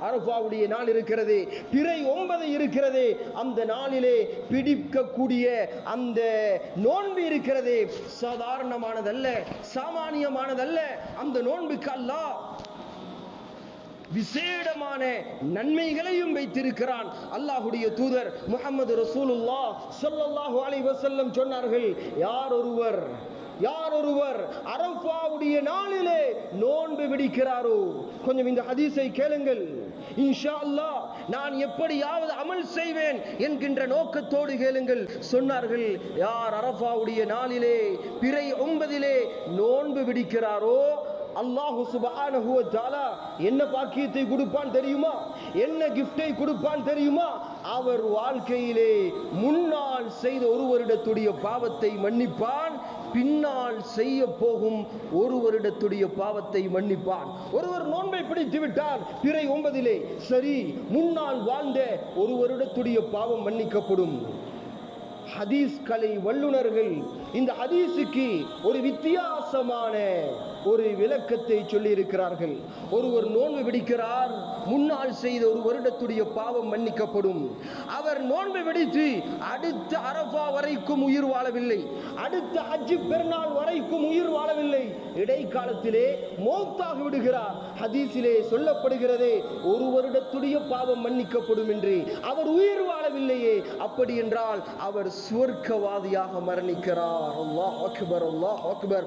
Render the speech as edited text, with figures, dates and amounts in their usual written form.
அரஃபாவுடைய நாள் இருக்கிறது, பிறை 9 இருக்கிறது. அந்த நாளிலே பிடிக்கக்கூடிய அந்த நோன்பு இருக்கிறது, சாதாரணமானதல்ல, சாமானியமானதல்ல. அந்த நோன்புக்கு அல்லாஹ் விசேடமான நன்மைகளையும் வைத்திருக்கிறான். அல்லாஹ்வுடைய தூதர் முஹம்மது ரசூலுல்லாஹ் ஸல்லல்லாஹு அலைஹி வஸல்லம் சொன்னார்கள், யார் ஒருவர் அரஃபாவுடைய நாளிலே நோன்பு பிடிக்கிறாரோ, கொஞ்சம் இந்த ஹதீஸை கேளுங்கள், இன்ஷா அல்லாஹ் நான் எப்படியாவது அமல் செய்வேன் என்கின்ற நோக்கத்தோடு கேளுங்கள். சொன்னார்கள், யார் அரஃபாவுடைய நாளிலே பிறை 9 நோன்பு பிடிக்கிறாரோ, அல்லாஹ் சுப்ஹானஹு வ தஆலா என்ன பாக்கியத்தை கொடுப்பான் தெரியுமா? என்ன கிஃப்டை கொடுப்பான் தெரியுமா? அவர் வாழ்க்கையிலே முன்னால் செய்த ஒரு வருடத்துடைய பாவத்தை மன்னிப்பான், பின்னால் செய்ய போகும் ஒரு வருடத்துடைய பாவத்தை மன்னிப்பான். ஒருவர் நோன்பை பிடித்து விட்டார் பிறை 9, சரி, முன்னால் வாழ்ந்த ஒரு வருடத்துடைய பாவம் மன்னிக்கப்படும். ஹதீஸ் கலை வல்லுநர்கள் இந்த ஹதீஸுக்கு ஒரு வித்தியாசமான ஒரு விளக்கத்தை சொல்லி இருக்கிறார்கள். ஒருவர் நோன்பு பிடிக்கிறார், முன்னால் செய்த ஒரு வருடத்துடைய பாவம் மன்னிக்கப்படும். அவர் நோன்பு பிடித்து அடுத்த அரஃபா வரைக்கும் உயிர் வாழவில்லை, அடுத்த ஹஜ் பெருநாள் வரைக்கும் உயிர் வாழவில்லை, இடைக்காலத்திலே மௌத்தாகி விடுகிறார். ஹதீஸிலே சொல்லப்படுகிறது, ஒரு வருடத்துடைய பாவம் மன்னிக்கப்படும் என்று. அவர் உயிர் வாழவில்லையே, அப்படி என்றால் அவர் சுவர்க்கவாதியாக மரணிக்கிறார். அல்லாஹ் அக்பர், அல்லாஹ் அக்பர்.